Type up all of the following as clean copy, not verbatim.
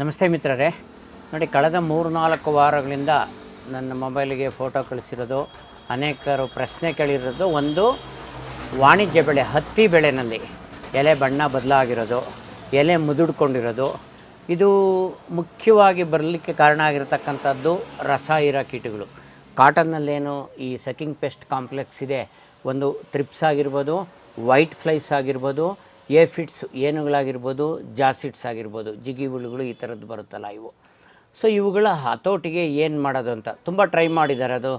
ನಮಸ್ತೆ ಮಿತ್ರರೇ, ನೋಡಿ ಕಳೆದ 3-4 ವಾರಗಳಿಂದ ನನ್ನ ಮೊಬೈಲಿಗೆ ಫೋಟೋ ಕಳಿಸಿರೋದು, ಅನೇಕರು ಪ್ರಶ್ನೆ ಕೇಳಿರೋದು ಒಂದು ವಾಣಿಜ್ಯ ಬೆಳೆ ಹತ್ತಿ ಬೆಳೆಯಲ್ಲಿ ಎಲೆ ಬಣ್ಣ ಬದಲಾಗಿರೋದು, ಎಲೆ ಮುದುಡ್ಕೊಂಡಿರೋದು. ಇದು ಮುಖ್ಯವಾಗಿ ಬರಲಿಕ್ಕೆ ಕಾರಣ ಆಗಿರತಕ್ಕಂಥದ್ದು ರಸಾಯನ ಕೀಟಗಳು. ಕಾಟನ್ನಲ್ಲೇನು ಈ ಸಕಿಂಗ್ ಪೆಸ್ಟ್ ಕಾಂಪ್ಲೆಕ್ಸ್ ಇದೆ, ಒಂದು ಥ್ರಿಪ್ಸ್ ಆಗಿರ್ಬೋದು, ವೈಟ್ ಫ್ಲೈಸ್ ಆಗಿರ್ಬೋದು, ಏಫಿಡ್ಸ್ ಏನುಗಳಾಗಿರ್ಬೋದು, ಜಾಸಿಡ್ಸ್ ಆಗಿರ್ಬೋದು, ಜಿಗಿ ಹುಳುಗಳು ಈ ಥರದ್ದು ಬರುತ್ತಲ್ಲ ಇವು. ಸೊ ಇವುಗಳ ಹತೋಟಿಗೆ ಏನು ಮಾಡೋದು ಅಂತ ತುಂಬ ಟ್ರೈ ಮಾಡಿದ್ದಾರೆ. ಅದು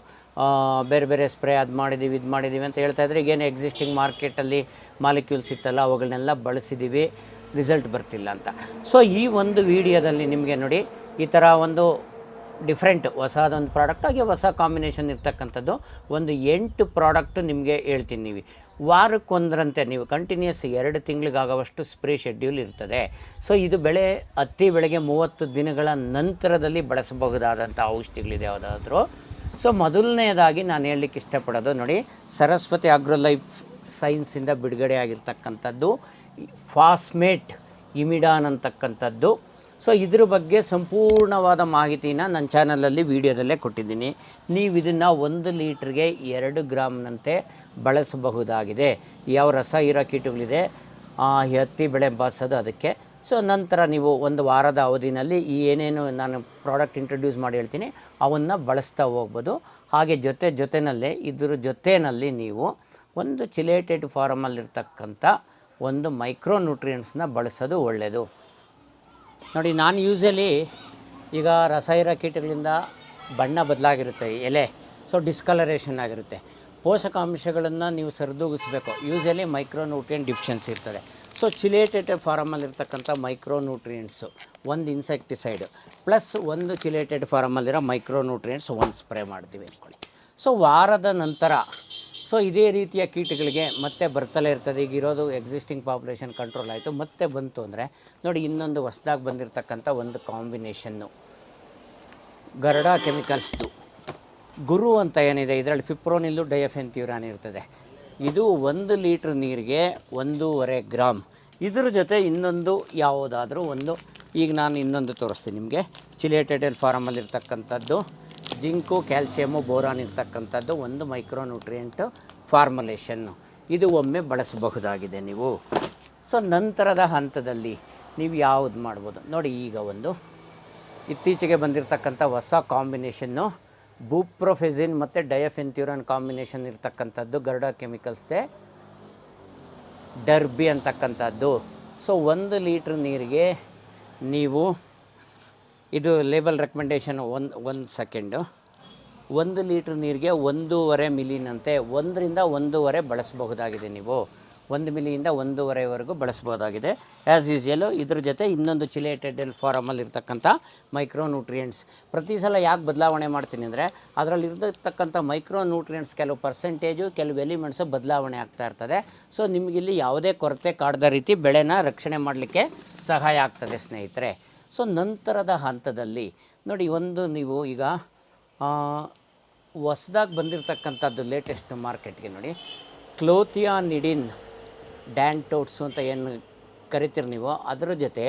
ಬೇರೆ ಬೇರೆ ಸ್ಪ್ರೇ ಅದು ಮಾಡಿದ್ದೀವಿ ಇದು ಮಾಡಿದ್ದೀವಿ ಅಂತ ಹೇಳ್ತಾಯಿದ್ರೆ, ಈಗೇನು ಎಕ್ಸಿಸ್ಟಿಂಗ್ ಮಾರ್ಕೆಟಲ್ಲಿ ಮಾಲಿಕ್ಯೂಲ್ಸ್ ಇತ್ತಲ್ಲ ಅವುಗಳನ್ನೆಲ್ಲ ಬಳಸಿದ್ದೀವಿ, ರಿಸಲ್ಟ್ ಬರ್ತಿಲ್ಲ ಅಂತ. ಸೊ ಈ ಒಂದು ವಿಡಿಯೋದಲ್ಲಿ ನಿಮಗೆ ನೋಡಿ ಈ ಥರ ಒಂದು ಡಿಫ್ರೆಂಟ್ ಹೊಸದೊಂದು ಪ್ರಾಡಕ್ಟ್ ಆಗಿ ಹೊಸ ಕಾಂಬಿನೇಷನ್ ಇರ್ತಕ್ಕಂಥದ್ದು ಒಂದು 8 ಪ್ರಾಡಕ್ಟು ನಿಮಗೆ ಹೇಳ್ತೀನಿ. ನೀವು ವಾರಕ್ಕೊಂದರಂತೆ ನೀವು ಕಂಟಿನ್ಯೂಸ್ 2 ತಿಂಗಳಿಗಾಗುವಷ್ಟು ಸ್ಪ್ರೇ ಶೆಡ್ಯೂಲ್ ಇರ್ತದೆ. ಸೊ ಇದು ಹತ್ತಿ ಬೆಳೆಗೆ 30 ದಿನಗಳ ನಂತರದಲ್ಲಿ ಬಳಸಬಹುದಾದಂಥ ಔಷಧಿಗಳಿದೆ ಯಾವುದಾದ್ರೂ. ಸೊ ಮೊದಲನೇದಾಗಿ ನಾನು ಹೇಳಲಿಕ್ಕೆ ಇಷ್ಟಪಡೋದು ನೋಡಿ, ಸರಸ್ವತಿ ಆಗ್ರೋ ಲೈಫ್ ಸೈನ್ಸಿಂದ ಬಿಡುಗಡೆ ಆಗಿರ್ತಕ್ಕಂಥದ್ದು ಫಾಸ್ಮೇಟ್ ಇಮಿಡಾನ್ ಅಂತಕ್ಕಂಥದ್ದು. ಸೊ ಇದ್ರ ಬಗ್ಗೆ ಸಂಪೂರ್ಣವಾದ ಮಾಹಿತಿನ ನನ್ನ ಚಾನಲಲ್ಲಿ ವೀಡಿಯೋದಲ್ಲೇ ಕೊಟ್ಟಿದ್ದೀನಿ. ನೀವು ಇದನ್ನು 1 ಲೀಟ್ರಿಗೆ 2 ಗ್ರಾಮ್ನಂತೆ ಬಳಸಬಹುದಾಗಿದೆ. ಯಾವ ರಸ ಇರೋ ಕೀಟಗಳಿದೆ ಹತ್ತಿ ಬೆಳೆ ಬಾಸೋದು ಅದಕ್ಕೆ. ಸೊ ನಂತರ ನೀವು 1 ವಾರದ ಅವಧಿನಲ್ಲಿ ಈ ಏನೇನು ನಾನು ಪ್ರಾಡಕ್ಟ್ ಇಂಟ್ರೊಡ್ಯೂಸ್ ಮಾಡಿ ಹೇಳ್ತೀನಿ ಅವನ್ನು ಬಳಸ್ತಾ ಹೋಗ್ಬೋದು. ಹಾಗೆ ಜೊತೆಯಲ್ಲೇ ಇದ್ರ ಜೊತೆಯಲ್ಲಿ ನೀವು ಒಂದು ಚಿಲೇಟೆಡ್ ಫಾರಮಲ್ಲಿರ್ತಕ್ಕಂಥ ಒಂದು ಮೈಕ್ರೋ ನ್ಯೂಟ್ರಿಯೆಂಟ್ಸ್ನ ಬಳಸೋದು ಒಳ್ಳೆಯದು. ನೋಡಿ, ನಾನು ಯೂಸಲಿ ಈಗ ರಸಾಯನ ಕೀಟಗಳಿಂದ ಬಣ್ಣ ಬದಲಾಗಿರುತ್ತೆ ಎಲೆ, ಸೊ ಡಿಸ್ಕಲರೇಷನ್ ಆಗಿರುತ್ತೆ. ಪೋಷಕಾಂಶಗಳನ್ನು ನೀವು ಸರಿದೂಗಿಸ್ಬೇಕು. ಯೂಸಲಿ ಮೈಕ್ರೋ ನ್ಯೂಟ್ರಿಯೆಂಟ್ ಡಿಫಿಷಿಯನ್ಸಿ ಇರ್ತದೆ. ಸೊ ಚಿಲೇಟೆಡ್ ಫಾರಮಲ್ಲಿರ್ತಕ್ಕಂಥ ಮೈಕ್ರೋ ನ್ಯೂಟ್ರಿಯೆಂಟ್ಸು ಒಂದು ಇನ್ಸೆಕ್ಟಿಸೈಡ್ ಪ್ಲಸ್ ಒಂದು ಚಿಲೇಟೆಡ್ ಫಾರಮಲ್ಲಿರೋ ಮೈಕ್ರೋ ನ್ಯೂಟ್ರಿಯೆಂಟ್ಸ್ ಒಂದು ಸ್ಪ್ರೇ ಮಾಡ್ತೀವಿ ಅಂದ್ಕೊಳ್ಳಿ. ಸೊ ವಾರದ ನಂತರ ಸೊ ಇದೇ ರೀತಿಯ ಕೀಟಗಳಿಗೆ ಮತ್ತೆ ಬರ್ತಲೇ ಇರ್ತದೆ. ಈಗ ಇರೋದು ಎಕ್ಸಿಸ್ಟಿಂಗ್ ಪಾಪ್ಯುಲೇಷನ್ ಕಂಟ್ರೋಲ್ ಆಯಿತು, ಮತ್ತೆ ಬಂತು ಅಂದರೆ ನೋಡಿ ಇನ್ನೊಂದು ಹೊಸದಾಗಿ ಬಂದಿರತಕ್ಕಂಥ ಒಂದು ಕಾಂಬಿನೇಷನ್ನು ಗರುಡ ಕೆಮಿಕಲ್ಸ್ದು ಗುರು ಅಂತ ಏನಿದೆ, ಇದರಲ್ಲಿ ಫಿಪ್ರೋನಿಲ್ಲು ಡಯಫೆನ್ಥ್ಯೂರಾನ್ ಇರ್ತದೆ. ಇದು 1 ಲೀಟ್ರ್ ನೀರಿಗೆ 1.5 ಗ್ರಾಮ್. ಇದ್ರ ಜೊತೆ ಇನ್ನೊಂದು ಯಾವುದಾದ್ರೂ ಒಂದು, ಈಗ ನಾನು ಇನ್ನೊಂದು ತೋರಿಸ್ತೀನಿ ನಿಮಗೆ, ಚಿಲೇಟೆಡ್ ಫಾರಮಲ್ಲಿರ್ತಕ್ಕಂಥದ್ದು ಜಿಂಕು, ಕ್ಯಾಲ್ಸಿಯಮು, ಬೋರಾನ್ ಇರ್ತಕ್ಕಂಥದ್ದು ಒಂದು ಮೈಕ್ರೋ ನ್ಯೂಟ್ರಿಯೆಂಟ್ ಫಾರ್ಮುಲೇಷನ್ನು. ಇದು ಒಮ್ಮೆ ಬಳಸಬಹುದಾಗಿದೆ ನೀವು. ಸೊ ನಂತರದ ಹಂತದಲ್ಲಿ ನೀವು ಯಾವುದು ಮಾಡ್ಬೋದು ನೋಡಿ. ಈಗ ಒಂದು ಇತ್ತೀಚೆಗೆ ಬಂದಿರತಕ್ಕಂಥ ಹೊಸ ಕಾಂಬಿನೇಷನ್ನು ಬೂಪ್ರೊಫೆಸಿನ್ ಮತ್ತು ಡಯಫೆನ್ಥ್ಯೂರಾನ್ ಕಾಂಬಿನೇಷನ್ ಇರ್ತಕ್ಕಂಥದ್ದು ಗರುಡ ಕೆಮಿಕಲ್ಸ್ದೆ ಡರ್ಬಿ ಅಂತಕ್ಕಂಥದ್ದು. ಸೊ 1 ಲೀಟ್ರ್ ನೀರಿಗೆ ನೀವು, ಇದು ಲೇಬಲ್ ರೆಕಮೆಂಡೇಷನ್ ಒಂದು ಸೆಕೆಂಡು, 1 ಲೀಟ್ರ್ ನೀರಿಗೆ 1.5 ಮಿಲಿನಂತೆ 1ರಿಂದ 1.5 ಬಳಸಬಹುದಾಗಿದೆ. ನೀವು 1 ಮಿಲಿಯಿಂದ 1.5ವರೆಗೂ ಬಳಸ್ಬೋದಾಗಿದೆ ಆ್ಯಸ್ ಯೂಸ್ವಲು. ಇದ್ರ ಜೊತೆ ಇನ್ನೊಂದು ಚಿಲೇಟೆಡ್ ಫಾರಮಲ್ಲಿ ಇರ್ತಕ್ಕಂಥ ಮೈಕ್ರೋ ನ್ಯೂಟ್ರಿಯೆಂಟ್ಸ್. ಪ್ರತಿ ಸಲ ಯಾಕೆ ಬದಲಾವಣೆ ಮಾಡ್ತೀನಿ ಅಂದರೆ, ಅದರಲ್ಲಿ ಇರತಕ್ಕಂಥ ಮೈಕ್ರೋ ನ್ಯೂಟ್ರಿಯೆಂಟ್ಸ್ ಕೆಲವು ಪರ್ಸೆಂಟೇಜು, ಕೆಲವು ಎಲಿಮೆಂಟ್ಸು ಬದಲಾವಣೆ ಆಗ್ತಾ ಇರ್ತದೆ. ಸೊ ನಿಮಗಿಲ್ಲಿ ಯಾವುದೇ ಕೊರತೆ ಕಾಡದ ರೀತಿ ಬೆಳೆನ ರಕ್ಷಣೆ ಮಾಡಲಿಕ್ಕೆ ಸಹಾಯ ಆಗ್ತದೆ ಸ್ನೇಹಿತರೆ. ಸೊ ನಂತರದ ಹಂತದಲ್ಲಿ ನೋಡಿ, ಒಂದು ನೀವು ಈಗ ಹೊಸದಾಗಿ ಬಂದಿರತಕ್ಕಂಥದ್ದು ಲೇಟೆಸ್ಟ್ ಮಾರ್ಕೆಟ್ಗೆ ನೋಡಿ, ಕ್ಲೋಥಿಯಾನಿಡಿನ್ ಡ್ಯಾಂಟೋಟ್ಸು ಅಂತ ಏನು ಕರಿತೀರಿ ನೀವು, ಅದರ ಜೊತೆ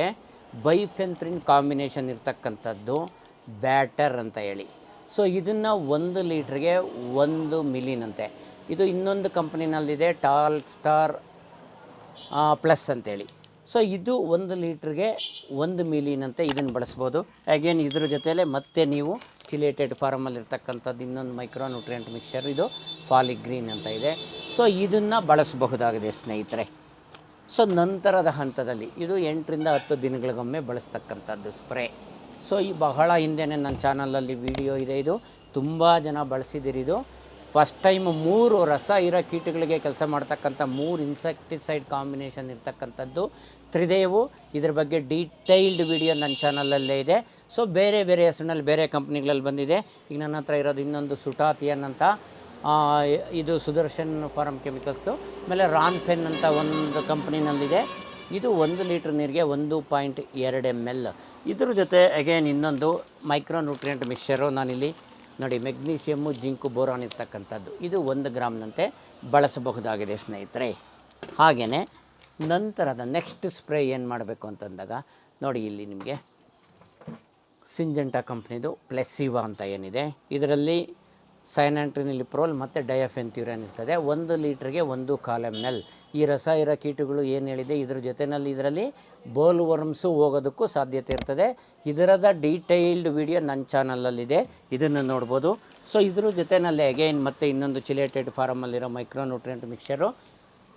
ಬೈಫೆಂಥ್ರಿನ್ ಕಾಂಬಿನೇಷನ್ ಇರ್ತಕ್ಕಂಥದ್ದು ಬ್ಯಾಟರ್ ಅಂತ ಹೇಳಿ. ಸೊ ಇದನ್ನು 1 ಲೀಟ್ರಿಗೆ 1 ಮಿಲಿನಂತೆ. ಇದು ಇನ್ನೊಂದು ಕಂಪ್ನಿನಲ್ಲಿದೆ, ಟಾಲ್ ಸ್ಟಾರ್ ಪ್ಲಸ್ ಅಂತೇಳಿ. ಸೊ ಇದು 1 ಲೀಟ್ರಿಗೆ 1 ಮಿಲಿನಂತೆ ಇದನ್ನು ಬಳಸ್ಬೋದು. ಅಗೇನ್ ಇದ್ರ ಜೊತೆಯಲ್ಲೇ ಮತ್ತೆ ನೀವು ಚಿಲೇಟೆಡ್ ಫಾರಮಲ್ಲಿರ್ತಕ್ಕಂಥದ್ದು ಇನ್ನೊಂದು ಮೈಕ್ರೋ ನ್ಯೂಟ್ರಿಯೆಂಟ್ ಮಿಕ್ಸ್ಚರ್, ಇದು ಫಾಲಿಗ್ರೀನ್ ಅಂತ ಇದೆ. ಸೊ ಇದನ್ನು ಬಳಸಬಹುದಾಗಿದೆ ಸ್ನೇಹಿತರೆ. ಸೊ ನಂತರದ ಹಂತದಲ್ಲಿ ಇದು 8ರಿಂದ 10 ದಿನಗಳಿಗೊಮ್ಮೆ ಬಳಸ್ತಕ್ಕಂಥದ್ದು ಸ್ಪ್ರೇ. ಸೊ ಈ ಬಹಳ ಹಿಂದೆಯೇ ನನ್ನ ಚಾನಲಲ್ಲಿ ವಿಡಿಯೋ ಇದೆ, ಇದು ತುಂಬ ಜನ ಬಳಸಿದ್ದೀರಿ. ಇದು ಫಸ್ಟ್ ಟೈಮ್ 3 ರಸ ಇರೋ ಕೀಟಗಳಿಗೆ ಕೆಲಸ ಮಾಡ್ತಕ್ಕಂಥ 3 ಇನ್ಸೆಕ್ಟಿಸೈಡ್ ಕಾಂಬಿನೇಷನ್ ಇರ್ತಕ್ಕಂಥದ್ದು ತ್ರಿದೇವು. ಇದ್ರ ಬಗ್ಗೆ ಡೀಟೈಲ್ಡ್ ವಿಡಿಯೋ ನನ್ನ ಚಾನಲಲ್ಲೇ ಇದೆ. ಸೊ ಬೇರೆ ಬೇರೆ ಹೆಸರಿನಲ್ಲಿ ಬೇರೆ ಕಂಪ್ನಿಗಳಲ್ಲಿ ಬಂದಿದೆ. ಈಗ ನನ್ನ ಹತ್ರ ಇರೋದು ಇನ್ನೊಂದು ಸುಟಾಥಿಯನ್ ಅಂತ, ಇದು ಸುದರ್ಶನ್ ಫಾರ್ಮ್ ಕೆಮಿಕಲ್ಸ್ದು. ಆಮೇಲೆ ರಾನ್ಫೆನ್ ಅಂತ ಒಂದು ಕಂಪ್ನಿನಲ್ಲಿದೆ. ಇದು 1 ಲೀಟ್ರ್ ನೀರಿಗೆ 1.2 ml. ಇದ್ರ ಜೊತೆ ಅಗೇನ್ ಇನ್ನೊಂದು ಮೈಕ್ರೋ ನ್ಯೂಟ್ರಿಯೆಂಟ್ ಮಿಕ್ಸ್ಚರು ನಾನಿಲ್ಲಿ ನೋಡಿ, ಮೆಗ್ನೀಷಿಯಮ್ಮು, ಜಿಂಕು, ಬೋರಾನ್ ಇರ್ತಕ್ಕಂಥದ್ದು, ಇದು 1 ಗ್ರಾಮ್ನಂತೆ ಬಳಸಬಹುದಾಗಿದೆ ಸ್ನೇಹಿತರೆ. ಹಾಗೆಯೇ ನಂತರದ ನೆಕ್ಸ್ಟ್ ಸ್ಪ್ರೇ ಏನು ಮಾಡಬೇಕು ಅಂತಂದಾಗ ನೋಡಿ, ಇಲ್ಲಿ ನಿಮಗೆ ಸಿಂಜೆಂಟಾ ಕಂಪ್ನಿದು ಪ್ಲೆಸ್ಸಿವಾ ಅಂತ ಏನಿದೆ, ಇದರಲ್ಲಿ ಸೈನಾಂಟ್ರಿನಿಲಿಪ್ರೋಲ್ ಮತ್ತು ಡಯಾಫೆನ್ಥ್ಯೂರಾನ್ ಇರ್ತದೆ. 1 ಲೀಟ್ರಿಗೆ 1 ml. ಈ ರಸ ಇರೋ ಕೀಟಗಳು ಏನು ಹೇಳಿದೆ, ಇದ್ರ ಜೊತೆಯಲ್ಲಿ ಇದರಲ್ಲಿ ಬೋಲ್ ವರ್ಮ್ಸು ಹೋಗೋದಕ್ಕೂ ಸಾಧ್ಯತೆ ಇರ್ತದೆ. ಇದರದ ಡೀಟೈಲ್ಡ್ ವಿಡಿಯೋ ನನ್ನ ಚಾನಲಲ್ಲಿದೆ, ಇದನ್ನು ನೋಡ್ಬೋದು. ಸೊ ಇದ್ರ ಜೊತೆಯಲ್ಲಿ ಅಗೈನ್ ಮತ್ತೆ ಇನ್ನೊಂದು ಚಿಲೇಟೆಡ್ ಫಾರಮಲ್ಲಿರೋ ಮೈಕ್ರೋನ್ಯೂಟ್ರಿಯೆಂಟ್ ಮಿಕ್ಸ್ಚರು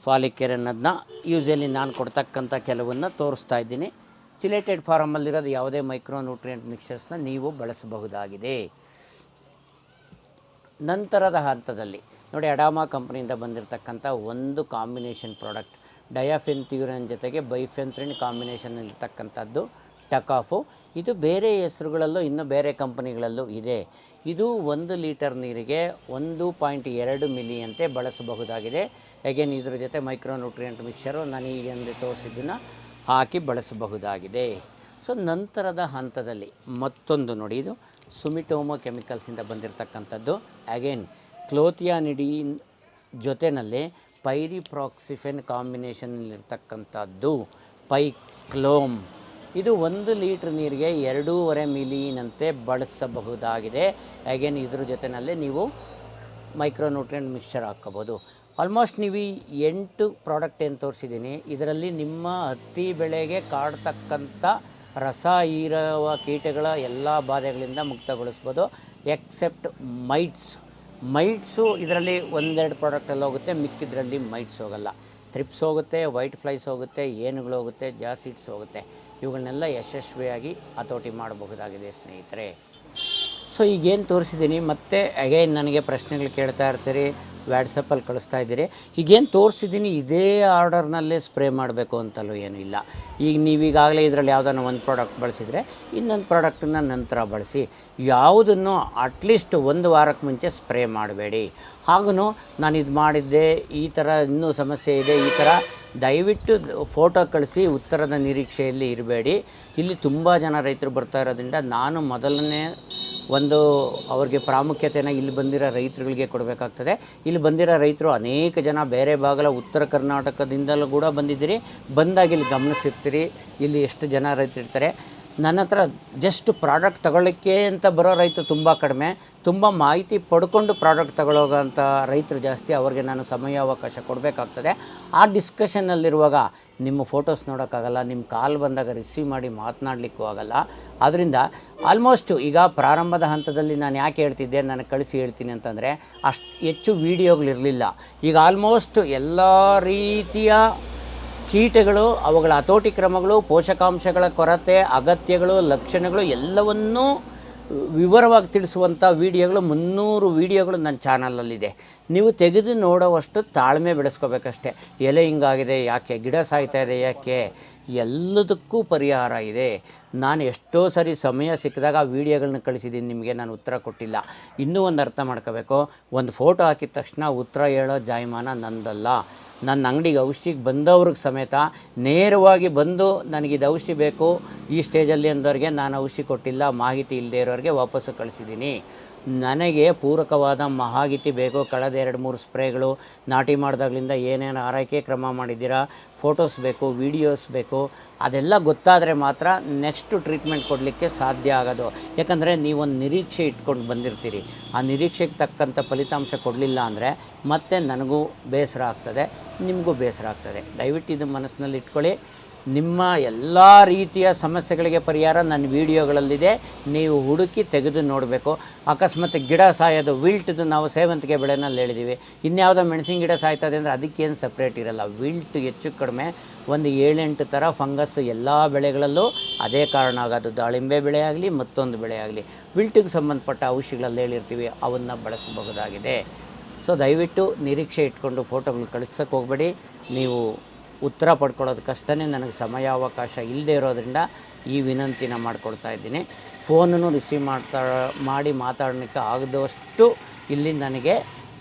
ಫಾಲಿಕ್ ಅನ್ನೋದನ್ನ ಯೂಸಲಿ ನಾನು ಕೊಡ್ತಕ್ಕಂಥ ಕೆಲವನ್ನು ತೋರಿಸ್ತಾ ಇದ್ದೀನಿ. ಚಿಲೇಟೆಡ್ ಫಾರಮಲ್ಲಿರೋದು ಯಾವುದೇ ಮೈಕ್ರೋನ್ಯೂಟ್ರಿಯೆಂಟ್ ಮಿಕ್ಸ್ಚರ್ಸ್ನ ನೀವು ಬಳಸಬಹುದಾಗಿದೆ. ನಂತರದ ಹಂತದಲ್ಲಿ ನೋಡಿ, ಅಡಾಮಾ ಕಂಪ್ನಿಯಿಂದ ಬಂದಿರತಕ್ಕಂಥ ಒಂದು ಕಾಂಬಿನೇಷನ್ ಪ್ರಾಡಕ್ಟ್, ಡಯಾಫೆನ್ಥ್ಯೂರನ್ ಜೊತೆಗೆ ಬೈಫೆನ್ಥ್ರಿನ್ ಕಾಂಬಿನೇಷನಲ್ಲಿರ್ತಕ್ಕಂಥದ್ದು ಟಕಾಫು. ಇದು ಬೇರೆ ಹೆಸರುಗಳಲ್ಲೂ ಇನ್ನೂ ಬೇರೆ ಕಂಪನಿಗಳಲ್ಲೂ ಇದೆ. ಇದು 1 ಲೀಟರ್ ನೀರಿಗೆ 1.2 ಮಿಲಿ ಅಂತೆ ಬಳಸಬಹುದಾಗಿದೆ. ಅಗೇನ್ ಇದ್ರ ಜೊತೆ ಮೈಕ್ರೋನ್ಯೂಟ್ರಿಯೆಂಟ್ ಮಿಕ್ಸ್ಚರು ನಾನು ಈಗ ಹಿಂದೆ ತೋರಿಸಿದ್ದನ್ನು ಹಾಕಿ ಬಳಸಬಹುದಾಗಿದೆ. ಸೊ ನಂತರದ ಹಂತದಲ್ಲಿ ಮತ್ತೊಂದು ನೋಡಿ, ಇದು ಸುಮಿಟೋಮೋ ಕೆಮಿಕಲ್ಸಿಂದ ಬಂದಿರತಕ್ಕಂಥದ್ದು. ಅಗೇನ್ ಕ್ಲೋಥಿಯಾನಿಡಿನ್ ಜೊತೆಯಲ್ಲಿ ಪೈರಿಪ್ರಾಕ್ಸಿಫೆನ್ ಕಾಂಬಿನೇಷನಲ್ಲಿರ್ತಕ್ಕಂಥದ್ದು ಪೈಕ್ಲೋಮ್. ಇದು 1 ಲೀಟ್ರ್ ನೀರಿಗೆ 2.5 ಮಿಲಿನಂತೆ ಬಳಸಬಹುದಾಗಿದೆ. ಅಗೇನ್ ಇದ್ರ ಜೊತೆಯಲ್ಲೇ ನೀವು ಮೈಕ್ರೋನ್ಯೂಟ್ರಿಯೆಂಟ್ ಮಿಕ್ಸ್ಚರ್ ಹಾಕ್ಕೋಬೋದು. ಆಲ್ಮೋಸ್ಟ್ ನೀವು ಈ 8 ಪ್ರಾಡಕ್ಟ್ ಏನು ತೋರಿಸಿದ್ದೀನಿ, ಇದರಲ್ಲಿ ನಿಮ್ಮ ಹತ್ತಿ ಬೆಳೆಗೆ ಕಾಡ್ತಕ್ಕಂಥ ರಸ ಹೀರುವ ಕೀಟಗಳ ಎಲ್ಲ ಬಾಧೆಗಳಿಂದ ಮುಕ್ತಗೊಳಿಸ್ಬೋದು. ಎಕ್ಸೆಪ್ಟ್ ಮೈಟ್ಸು ಇದರಲ್ಲಿ 1-2 ಪ್ರಾಡಕ್ಟಲ್ಲಿ ಹೋಗುತ್ತೆ, ಮಿಕ್ಕಿದ್ರಲ್ಲಿ ಮೈಟ್ಸ್ ಹೋಗಲ್ಲ. ಥ್ರಿಪ್ಸ್ ಹೋಗುತ್ತೆ, ವೈಟ್ ಫ್ಲೈಸ್ ಹೋಗುತ್ತೆ, ಏನುಗಳು ಹೋಗುತ್ತೆ, ಜಾಸಿಡ್ಸ್ ಹೋಗುತ್ತೆ. ಇವುಗಳನ್ನೆಲ್ಲ ಯಶಸ್ವಿಯಾಗಿ ಹತೋಟಿ ಮಾಡಬಹುದಾಗಿದೆ ಸ್ನೇಹಿತರೆ. ಸೊ ಈಗೇನು ತೋರಿಸಿದ್ದೀನಿ, ಮತ್ತು ಅಗೈನ್ ನನಗೆ ಪ್ರಶ್ನೆಗಳು ಕೇಳ್ತಾ ಇರ್ತೀರಿ, ವ್ಯಾಟ್ಸಪ್ಪಲ್ಲಿ ಕಳಿಸ್ತಾ ಇದ್ದೀರಿ. ಈಗೇನು ತೋರಿಸಿದ್ದೀನಿ ಇದೇ ಆರ್ಡರ್ನಲ್ಲೇ ಸ್ಪ್ರೇ ಮಾಡಬೇಕು ಅಂತಲೂ ಏನೂ ಇಲ್ಲ. ಈಗ ನೀವೀಗಾಗಲೇ ಇದರಲ್ಲಿ ಯಾವುದನ್ನು ಒಂದು ಪ್ರಾಡಕ್ಟ್ ಬಳಸಿದರೆ ಇನ್ನೊಂದು ಪ್ರಾಡಕ್ಟನ್ನು ನಂತರ ಬಳಸಿ. ಯಾವುದನ್ನು ಅಟ್ಲೀಸ್ಟ್ 1 ವಾರಕ್ಕೆ ಮುಂಚೆ ಸ್ಪ್ರೇ ಮಾಡಬೇಡಿ. ಹಾಗೂ ನಾನು ಇದು ಮಾಡಿದ್ದೆ, ಈ ಥರ ಇನ್ನೂ ಸಮಸ್ಯೆ ಇದೆ, ಈ ಥರ ದಯವಿಟ್ಟು ಫೋಟೋ ಕಳಿಸಿ ಉತ್ತರದ ನಿರೀಕ್ಷೆಯಲ್ಲಿ ಇರಬೇಡಿ. ಇಲ್ಲಿ ತುಂಬ ಜನ ರೈತರು ಬರ್ತಾ ಇರೋದ್ರಿಂದ ನಾನು ಮೊದಲನೇ ಅವ್ರಿಗೆ ಪ್ರಾಮುಖ್ಯತೆಯನ್ನು ಇಲ್ಲಿ ಬಂದಿರೋ ರೈತರುಗಳಿಗೆ ಕೊಡಬೇಕಾಗ್ತದೆ. ಇಲ್ಲಿ ಬಂದಿರೋ ರೈತರು ಅನೇಕ ಜನ ಬೇರೆ ಭಾಗದ ಉತ್ತರ ಕರ್ನಾಟಕದಿಂದಲೂ ಕೂಡ ಬಂದಿದ್ದೀರಿ. ಬಂದಾಗ ಇಲ್ಲಿ ಗಮನಿಸಿರ್ತೀರಿ ಇಲ್ಲಿ ಎಷ್ಟು ಜನ ರೈತರಿರ್ತಾರೆ. ನನ್ನ ಹತ್ರ ಜಸ್ಟ್ ಪ್ರಾಡಕ್ಟ್ ತಗೊಳ್ಳಿಕ್ಕೆ ಅಂತ ಬರೋ ರೈತರು ತುಂಬ ಕಡಿಮೆ. ತುಂಬ ಮಾಹಿತಿ ಪಡ್ಕೊಂಡು ಪ್ರಾಡಕ್ಟ್ ತಗೊಳ್ಳೋಂಥ ರೈತರು ಜಾಸ್ತಿ. ಅವ್ರಿಗೆ ನಾನು ಸಮಯಾವಕಾಶ ಕೊಡಬೇಕಾಗ್ತದೆ. ಆ ಡಿಸ್ಕಷನ್ನಲ್ಲಿರುವಾಗ ನಿಮ್ಮ ಫೋಟೋಸ್ ನೋಡೋಕ್ಕಾಗಲ್ಲ, ನಿಮ್ಮ ಕಾಲ್ ಬಂದಾಗ ರಿಸೀವ್ ಮಾಡಿ ಮಾತನಾಡಲಿಕ್ಕೂ ಆಗಲ್ಲ. ಆದ್ದರಿಂದ ಆಲ್ಮೋಸ್ಟು ಈಗ ಪ್ರಾರಂಭದ ಹಂತದಲ್ಲಿ ನಾನು ಯಾಕೆ ಹೇಳ್ತಿದ್ದೆ, ನನಗೆ ಕಳಿಸಿ ಹೇಳ್ತೀನಿ ಅಂತಂದರೆ ಅಷ್ಟು ಹೆಚ್ಚು ವೀಡಿಯೋಗಳಿರಲಿಲ್ಲ. ಈಗ ಆಲ್ಮೋಸ್ಟ್ ಎಲ್ಲ ರೀತಿಯ ಕೀಟಗಳು, ಅವುಗಳ ಹತೋಟಿ ಕ್ರಮಗಳು, ಪೋಷಕಾಂಶಗಳ ಕೊರತೆ, ಅಗತ್ಯಗಳು, ಲಕ್ಷಣಗಳು ಎಲ್ಲವನ್ನೂ ವಿವರವಾಗಿ ತಿಳಿಸುವಂಥ ವೀಡಿಯೋಗಳು 300 ವೀಡಿಯೋಗಳು ನನ್ನ ಚಾನಲಲ್ಲಿದೆ. ನೀವು ತೆಗೆದು ನೋಡೋವಷ್ಟು ತಾಳ್ಮೆ ಬೆಳೆಸ್ಕೋಬೇಕಷ್ಟೆ. ಎಲೆ ಹಿಂಗಾಗಿದೆ ಯಾಕೆ, ಗಿಡ ಸಾಯ್ತಾ ಇದೆ ಯಾಕೆ, ಎಲ್ಲದಕ್ಕೂ ಪರಿಹಾರ ಇದೆ. ನಾನು ಎಷ್ಟೋ ಸರಿ ಸಮಯ ಸಿಕ್ಕಿದಾಗ ಆ ವೀಡಿಯೋಗಳನ್ನ ಕಳಿಸಿದ್ದೀನಿ ನಿಮಗೆ, ನಾನು ಉತ್ತರ ಕೊಟ್ಟಿಲ್ಲ. ಇನ್ನೂ ಒಂದು ಅರ್ಥ ಮಾಡ್ಕೋಬೇಕು, ಒಂದು ಫೋಟೋ ಹಾಕಿದ ತಕ್ಷಣ ಉತ್ತರ ಹೇಳೋ ಜಾಯಮಾನ ನಂದಲ್ಲ. ನನ್ನ ಅಂಗಡಿಗೆ ಔಷಧಿಗೆ ಬಂದವ್ರಿಗೆ ಸಮೇತ ನೇರವಾಗಿ ಬಂದು ನನಗಿದು ಔಷಧಿ ಬೇಕು ಈ ಸ್ಟೇಜಲ್ಲಿ ಅಂದವ್ರಿಗೆ ನಾನು ಔಷಧಿ ಕೊಟ್ಟಿಲ್ಲ. ಮಾಹಿತಿ ಇಲ್ಲದೆ ಇರೋರಿಗೆ ವಾಪಸ್ಸು ಕಳಿಸಿದ್ದೀನಿ. ನನಗೆ ಪೂರಕವಾದ ಮಾಹಿತಿ ಬೇಕು. ಕಳೆದ 2-3 ಸ್ಪ್ರೇಗಳು ನಾಟಿ ಮಾಡಿದಾಗಲಿಂದ ಏನೇನು ಆರೈಕೆ ಕ್ರಮ ಮಾಡಿದ್ದೀರಾ, ಫೋಟೋಸ್ ಬೇಕು, ವೀಡಿಯೋಸ್ ಬೇಕು. ಅದೆಲ್ಲ ಗೊತ್ತಾದರೆ ಮಾತ್ರ ನೆಕ್ಸ್ಟು ಟ್ರೀಟ್ಮೆಂಟ್ ಕೊಡಲಿಕ್ಕೆ ಸಾಧ್ಯ ಆಗೋದು. ಯಾಕಂದರೆ ನೀವೊಂದು ನಿರೀಕ್ಷೆ ಇಟ್ಕೊಂಡು ಬಂದಿರ್ತೀರಿ. ಆ ನಿರೀಕ್ಷೆಗೆ ತಕ್ಕಂಥ ಫಲಿತಾಂಶ ಕೊಡಲಿಲ್ಲ ಅಂದರೆ ಮತ್ತೆ ನನಗೂ ಬೇಸರ ಆಗ್ತದೆ, ನಿಮಗೂ ಬೇಸರ ಆಗ್ತದೆ. ದಯವಿಟ್ಟು ಇದು ಮನಸ್ಸಿನಲ್ಲಿ ಇಟ್ಕೊಳ್ಳಿ. ನಿಮ್ಮ ಎಲ್ಲ ರೀತಿಯ ಸಮಸ್ಯೆಗಳಿಗೆ ಪರಿಹಾರ ನನ್ನ ವೀಡಿಯೋಗಳಲ್ಲಿದೆ. ನೀವು ಹುಡುಕಿ ತೆಗೆದು ನೋಡಬೇಕು. ಅಕಸ್ಮಾತ್ ಗಿಡ ಸಾಯೋದು, ವಿಲ್ಟ್ದು ನಾವು ಸೇವಂತಿಗೆ ಬೆಳೆನಲ್ಲಿ ಹೇಳಿದ್ದೀವಿ. ಇನ್ಯಾವುದೋ ಮೆಣಸಿನ ಗಿಡ ಸಾಯ್ತದೆ ಅಂದರೆ ಅದಕ್ಕೇನು ಸಪ್ರೇಟ್ ಇರಲ್ಲ. ವಿಲ್ಟ್ ಹೆಚ್ಚು ಕಡಿಮೆ ಒಂದು 7-8 ಥರ ಫಂಗಸ್ಸು ಎಲ್ಲ ಬೆಳೆಗಳಲ್ಲೂ ಅದೇ ಕಾರಣ ಆಗೋದು. ದಾಳಿಂಬೆ ಬೆಳೆ ಆಗಲಿ ಮತ್ತೊಂದು ಬೆಳೆ ಆಗಲಿ ವಿಲ್ಟಿಗೆ ಸಂಬಂಧಪಟ್ಟ ಔಷಧಿಗಳಲ್ಲಿ ಹೇಳಿರ್ತೀವಿ, ಅವನ್ನು ಬಳಸಬಹುದಾಗಿದೆ. ಸೊ ದಯವಿಟ್ಟು ನಿರೀಕ್ಷೆ ಇಟ್ಕೊಂಡು ಫೋಟೋಗಳು ಕಳಿಸೋಕ್ಕೆ ಹೋಗಬೇಡಿ. ನೀವು ಉತ್ತರ ಪಡ್ಕೊಳ್ಳೋದಕ್ಕಷ್ಟೇ ನನಗೆ ಸಮಯಾವಕಾಶ ಇಲ್ಲದೆ ಇರೋದ್ರಿಂದ ಈ ವಿನಂತಿನ ಮಾಡ್ಕೊಳ್ತಾ ಇದ್ದೀನಿ. ಫೋನನ್ನು ರಿಸೀವ್ ಮಾಡಿ ಮಾತಾಡಲಿಕ್ಕೆ ಆಗದಷ್ಟು ಇಲ್ಲಿ ನನಗೆ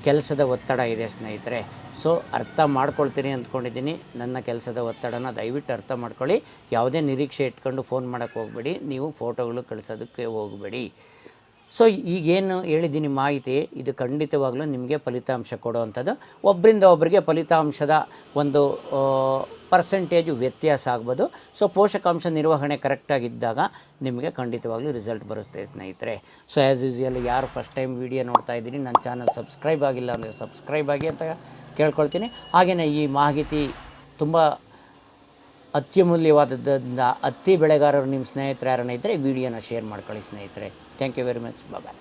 ಕೆಲಸದ ಒತ್ತಡ ಇದೆ ಸ್ನೇಹಿತರೆ. ಸೊ ಅರ್ಥ ಮಾಡ್ಕೊಳ್ತೀನಿ ಅಂದ್ಕೊಂಡಿದ್ದೀನಿ. ನನ್ನ ಕೆಲಸದ ಒತ್ತಡನ ದಯವಿಟ್ಟು ಅರ್ಥ ಮಾಡ್ಕೊಳ್ಳಿ. ಯಾವುದೇ ನಿರೀಕ್ಷೆ ಇಟ್ಕೊಂಡು ಫೋನ್ ಮಾಡೋಕ್ಕೆ ಹೋಗಬೇಡಿ. ನೀವು ಫೋಟೋಗಳು ಕಳಿಸೋದಕ್ಕೆ ಹೋಗಬೇಡಿ. ಸೊ ಈಗೇನು ಹೇಳಿದ್ದೀನಿ ಮಾಹಿತಿ, ಇದು ಖಂಡಿತವಾಗ್ಲೂ ನಿಮಗೆ ಫಲಿತಾಂಶ ಕೊಡುವಂಥದ್ದು. ಒಬ್ಬರಿಂದ ಒಬ್ಬರಿಗೆ ಫಲಿತಾಂಶದ ಒಂದು ಪರ್ಸೆಂಟೇಜು ವ್ಯತ್ಯಾಸ ಆಗ್ಬೋದು. ಸೊ ಪೋಷಕಾಂಶ ನಿರ್ವಹಣೆ ಕರೆಕ್ಟಾಗಿದ್ದಾಗ ನಿಮಗೆ ಖಂಡಿತವಾಗ್ಲೂ ರಿಸಲ್ಟ್ ಬರುತ್ತೆ ಸ್ನೇಹಿತರೆ. ಸೊ ಆ್ಯಸ್ ಯೂಸ್ವಲ್ ಯಾರು ಫಸ್ಟ್ ಟೈಮ್ ವೀಡಿಯೋ ನೋಡ್ತಾ ಇದ್ದೀನಿ, ನನ್ನ ಚಾನಲ್ ಸಬ್ಸ್ಕ್ರೈಬ್ ಆಗಿಲ್ಲ ಅಂದರೆ ಸಬ್ಸ್ಕ್ರೈಬ್ ಆಗಿ ಅಂತ ಕೇಳ್ಕೊಳ್ತೀನಿ. ಹಾಗೆಯೇ ಈ ಮಾಹಿತಿ ತುಂಬ ಅತ್ಯಮೂಲ್ಯವಾದದ್ದರಿಂದ ಹತ್ತಿ ಬೆಳೆಗಾರರು ನಿಮ್ಮ ಸ್ನೇಹಿತರು ಯಾರನ್ನ ಇದ್ದರೆ ವಿಡಿಯೋನ ಶೇರ್ ಮಾಡ್ಕೊಳ್ಳಿ ಸ್ನೇಹಿತರೆ. Thank you very much. Bye.